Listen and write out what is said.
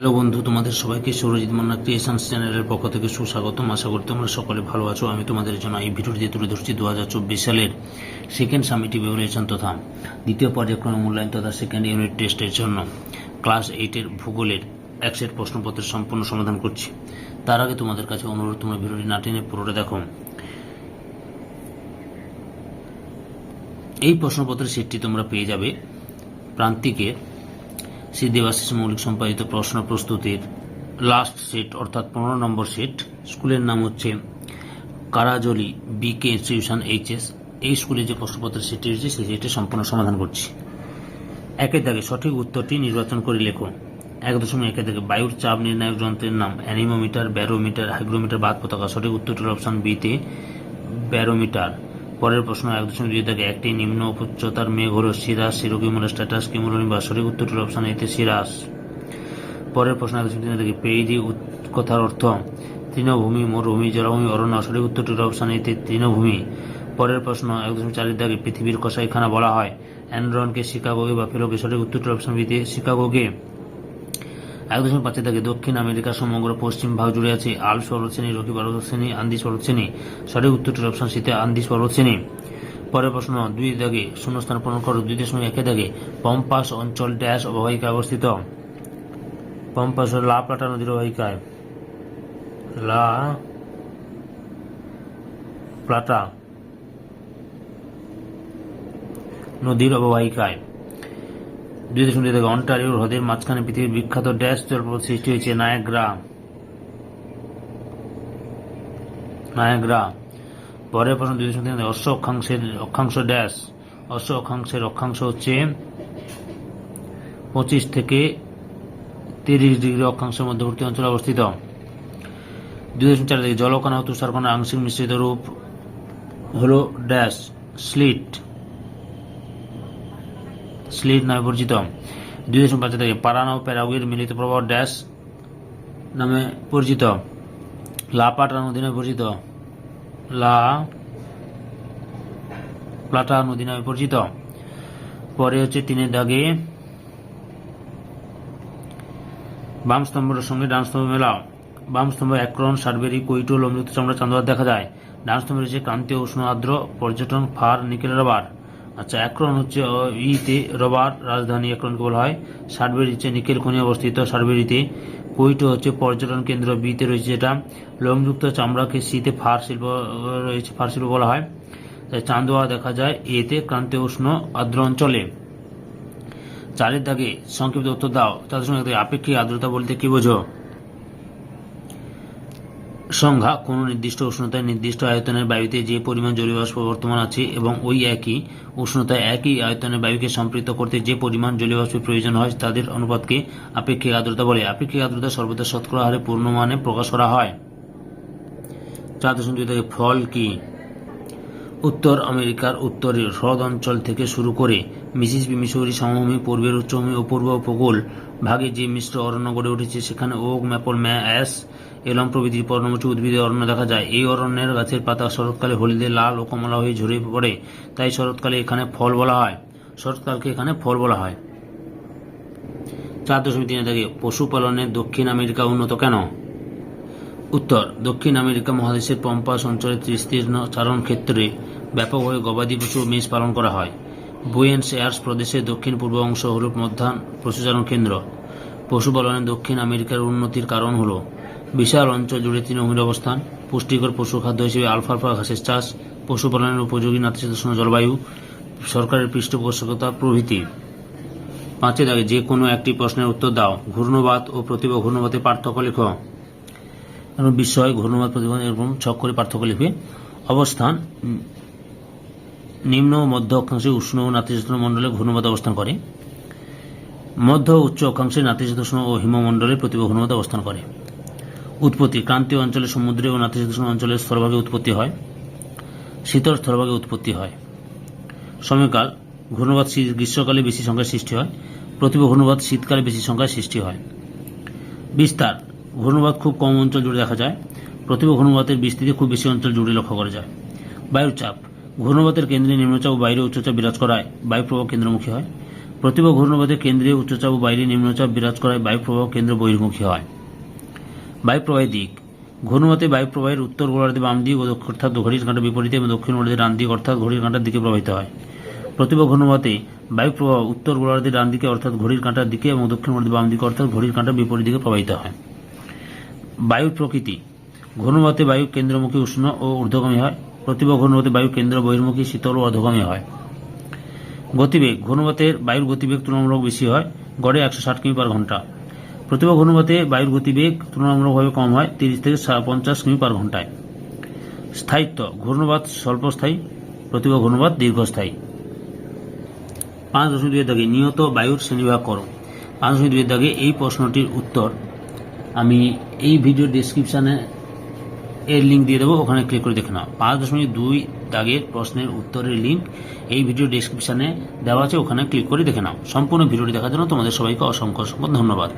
Hello বন্ধু, তোমাদের সবাইকে সৌরজিৎ মান্না ক্রিয়েশনস চ্যানেলের পক্ষ থেকে সুস্বাগতম। আশা করি তোমরা সকলে ভালো আছো। আমি তোমাদের জন্য এই ভিডিওটি তুলে ধরছি 2024 সালের সেকেন্ড সামেটিভ ইভ্যালুয়েশন তথা দ্বিতীয় পর্যায়ক্রমে মূল্যায়ন তথা সেকেন্ড ইউনিট টেস্টের জন্য ক্লাস 8-এর ভূগোলের এক সেট প্রশ্নপত্রের সম্পূর্ণ সমাধান করছি। তার আগে তোমাদের কাছে অনুরোধ, তোমরা ভিডিওটি না টেনে পুরোটা দেখো। এই প্রশ্নপত্রের সেটটি তোমরা পেয়ে যাবে প্রান্তিকের শ্রী দেবাশিস মৌলিক সম্পাদিত প্রশ্ন প্রস্তুতির লাস্ট সেট অর্থাৎ 15 নম্বর সেট। স্কুলের নাম হচ্ছে কারাজলি বিকে ইনস্টিটিউশন এইচএস। এই স্কুলে যে প্রশ্নপত্রের সেটটি রয়েছে সেই সেটটি সম্পূর্ণ সমাধান করছি। একের দাগে সঠিক উত্তরটি নির্বাচন করে লেখো। 1.1 দাগে বায়ুর চাপ নির্ণায়ক যন্ত্রের নাম অ্যানিমোমিটার, ব্যারোমিটার, হাইগ্রোমিটার, বাদ পতাকা। সঠিক উত্তরটি অপশন বিতে ব্যারোমিটার। পরের প্রশ্ন 1.2 দাগে একটি নিম্ন উচ্চতার মেঘ হল সিরাস, সিরোকিউমুলাস, স্ট্যাটাস, কিউমুলোনিম্বাস। সঠিক উত্তরটি অপশন এতে সিরাস। পরের প্রশ্ন 1.3 দাগে পেইজি কথার অর্থ তৃণভূমি, মরুভূমি, জলাভূমি, অরণ্য। সঠিক উত্তরটি অপশন এতে তৃণভূমি। পরের প্রশ্ন 1.4 দাগে পৃথিবীর কসাইখানা বলা হয় অ্যানড্রনকে, শিকাগোকে, বাফেলোকে। সঠিক উত্তরটি অপশন বিতে শিকাগোকে। 1.5 দাগে দক্ষিণ আমেরিকার সমগ্র পশ্চিম ভাগ জুড়ে আছে আল্পস পর্বতশ্রেণী, রকি পর্বতশ্রেণী, আন্দিজ পর্বতশ্রেণী। সঠিক উত্তরটি অপশন সিতে আন্দিজ পর্বতশ্রেণী। পরের প্রশ্ন 2 দাগে শূন্যস্থান পূরণ করো। 2.1 দাগে পম্পাস অঞ্চল ড্যাশ অববাহিকায় অবস্থিত। পম্পাস লা প্লাটা নদীর অববাহিকায়, লা প্লাটা নদীর অববাহিকায়। 2.2 দাগে অন্টারিও হ্রদের মাঝখানে পৃথিবীর বিখ্যাত ড্যাশ জলপ্রপাত সৃষ্টি হয়েছে নায়াগ্রা। পরের প্রশ্ন 2.3 দাগে অশ্ব অক্ষাংশ ড্যাশ। অশ্ব অক্ষাংশের অক্ষাংশ হচ্ছে 25 থেকে 30 ডিগ্রি অক্ষাংশের মধ্যবর্তী অঞ্চলে অবস্থিত। 2.4 দাগে জলকণা ও তুষারকণার আংশিক মিশ্রিত রূপ হল ড্যাশ, স্লিট নামে পরিচিত। 2.5 দাগে পারানা ও প্যারাগুয়ের মিলিত প্রবাহ ড্যাশ নামে পরিচিত। লা প্লাটা নদী নামে পরিচিত। লা প্লাটা নদী নামে পরিচিত। পরে হচ্ছে 3 দাগে বাম স্তম্ভের সঙ্গে ডান স্তম্ভ মেলাও। বাম স্তম্ভ অ্যাক্রন, সারবেরি, কৈটো, লোমযুক্ত চামড়া, চান্দোয়ার দেখা যায়। ডান স্তম্ভে রয়েছে ক্রান্তীয় উষ্ণ আর্দ্র পর্যটন, ফার, নিকেল, রবার। আচ্ছা, অ্যাক্রন হচ্ছে ইতে রবার রাজধানী অ্যাক্রনকে বলা হয়। সারবেরি হচ্ছে নিকেল খনি অবস্থিত সারবেরিতে। কৈটো হচ্ছে পর্যটন কেন্দ্র বিতে রয়েছে যেটা। লোমযুক্ত চামড়াকে সিতে ফার শিল্প রয়েছে, ফার শিল্প বলা হয়। চান্দোয়া দেখা যায় এতে ক্রান্তীয় উষ্ণ আর্দ্র অঞ্চলে। 4 দাগে সংক্ষিপ্ত উত্তর দাও। 4.1 আপেক্ষিক আর্দ্রতা বলতে কি বোঝো? সংজ্ঞা: কোন নির্দিষ্ট উষ্ণতায় নির্দিষ্ট আয়তনের বায়ুতে যে পরিমাণ জলীয় বাষ্প বর্তমান আছে এবং ওই একই উষ্ণতায় একই আয়তনের বায়ুকে সম্পৃক্ত করতে যে পরিমাণ জলীয় বাষ্পের প্রয়োজন হয় তাদের অনুপাতকে আপেক্ষিক আর্দ্রতা বলে। আপেক্ষিক আর্দ্রতা সর্বদা শতকরা হারে পূর্ণমানে প্রকাশ করা হয়। 4.2 থেকে ফল কি? উত্তর আমেরিকার উত্তরের হ্রদ অঞ্চল থেকে শুরু করে মিসিসিপি, মিসৌরি সমভূমি, পূর্বের উচ্চভূমি ও পূর্ব উপকূল ভাগে যে মিশ্র অরণ্য গড়ে উঠেছে সেখানে ওক, ম্যাপল, অ্যাশ, এলম প্রভৃতির পর্ণমোচী উদ্ভিদের অরণ্য দেখা যায়। এই অরণ্যের গাছের পাতা শরৎকালে হলদে, লাল ও কমলা হয়ে ঝরে পড়ে, তাই শরৎকালে এখানে ফল বলা হয়। শরৎকালকে এখানে ফল বলা হয়। 4.3 থেকে পশুপালনে দক্ষিণ আমেরিকা উন্নত কেন? উত্তর: দক্ষিণ আমেরিকা মহাদেশের পম্পাস অঞ্চলে বিস্তীর্ণ চারণ ক্ষেত্রে ব্যাপকভাবে গবাদি পশু ও মেষ পালন করা হয়। বুয়েন্স এয়ার্স প্রদেশের দক্ষিণ পূর্ব অংশ হল প্রধান পশুচারণ কেন্দ্র। পশুপালনে দক্ষিণ আমেরিকার উন্নতির কারণ হল বিশাল অঞ্চল জুড়ে তৃণভূমির অবস্থান, পুষ্টিকর পশুখাদ্য হিসেবে আলফালফা ঘাসের চাষ, পশুপালনের উপযোগী নাতিশীতোষ্ণ জলবায়ু, সরকারের পৃষ্ঠপোষকতা প্রভৃতি। 5 দাগে যে কোনো একটি প্রশ্নের উত্তর দাও। ঘূর্ণবাত ও প্রতিভা ঘূর্ণবাতের পার্থক্য লেখো। বিষয়: ঘূর্ণবাত, প্রতিভা এরকম ছক করে পার্থক্য লিখবে। অবস্থান: নিম্ন ও মধ্য অক্ষাংশে উষ্ণ ও নাতিশীতোষ্ণ মণ্ডলে ঘূর্ণবাত অবস্থান করে। মধ্য ও উচ্চ অক্ষাংশে নাতিশীতোষ্ণ ও হিমমণ্ডলে প্রতিভা ঘূর্ণবাত অবস্থান করে। উৎপত্তি: ক্রান্তীয় অঞ্চলে সমুদ্রে ও নাতিশীতোষ্ণ অঞ্চলের স্থলভাগে উৎপত্তি হয়, শীতল স্থলভাগে উৎপত্তি হয়। সময়কাল: ঘূর্ণবাত গ্রীষ্মকালে বেশি সংখ্যায় সৃষ্টি হয়, প্রতিভা ঘূর্ণবাত শীতকালে বেশি সংখ্যায় সৃষ্টি হয়। বিস্তার: ঘূর্ণবাত খুব কম অঞ্চল জুড়ে দেখা যায়, প্রতিভা ঘূর্ণবাতের বিস্তৃতি খুব বেশি অঞ্চল জুড়ে লক্ষ্য করা যায়। বায়ুর চাপ: ঘূর্ণবাতের কেন্দ্রে নিম্নচাপ ও বাইরে উচ্চচাপ বিরাজ করায় বায়ু প্রবাহ কেন্দ্রমুখী হয়। প্রতিভা ঘূর্ণবাদে কেন্দ্রে উচ্চচাপ ও বাইরে নিম্নচাপ বিরাজ করায় বায়ু প্রবাহ কেন্দ্র বহির্মুখী হয়। বায়ু প্রবাহের দিক, ঘূর্ণবাতে বায়ু প্রবাহের উত্তর গোলার্ধে বাম দিক ও অর্থাৎ ঘড়ির কাঁটার বিপরীতে এবং দক্ষিণ গোলার্ধে ডান দিক অর্থাৎ ঘড়ির কাঁটার দিকে প্রবাহিত হয়। প্রতিভা ঘূর্ণবাতে বায়ু প্রবাহ উত্তর গোলার্ধে ডান দিকে অর্থাৎ ঘড়ির কাঁটার দিকে এবং দক্ষিণ গোলার্ধে বাম দিকে অর্থাৎ ঘড়ির কাঁটার বিপরীত দিকে প্রবাহিত হয়। বায়ুর প্রকৃতি, ঘূর্ণবাতে বায়ু কেন্দ্রমুখী উষ্ণ ও ঊর্ধ্বগামী হয়। প্রতিভা ঘূর্ণবাতে বায়ু কেন্দ্র বহির্মুখী শীতল ও অধোগামী হয়। গতিবেগ, ঘূর্ণবাতের বায়ুর গতিবেগ তুলনামূলক বেশি হয়, গড়ে 160 কিমি পার ঘন্টা। প্রতিভা ঘূর্ণবাতে বায়ুর গতিবেগ তুলনামূলকভাবে কম হয়, 30 থেকে 50 কিমি পার ঘন্টায়। স্থায়িত্ব, ঘূর্ণবাত স্বল্পস্থায়ী, প্রতিভা ঘূর্ণবাত দীর্ঘস্থায়ী। 5.2 দাগে নিয়ত বায়ুর শ্রেণীবিভাগ করো। 5.2 দাগে এই প্রশ্নটির উত্তর আমি এই ভিডিও ডেসক্রিপশনে এর লিঙ্ক দিয়ে দেবো, ওখানে ক্লিক করে দেখে নাও। 5.2 দাগের প্রশ্নের উত্তরের লিঙ্ক এই ভিডিও ডেসক্রিপশনে দেওয়া আছে, ওখানে ক্লিক করে দেখে নাও। সম্পূর্ণ ভিডিওটি দেখার জন্য তোমাদের সবাইকে অসংখ্য অসংখ্য ধন্যবাদ।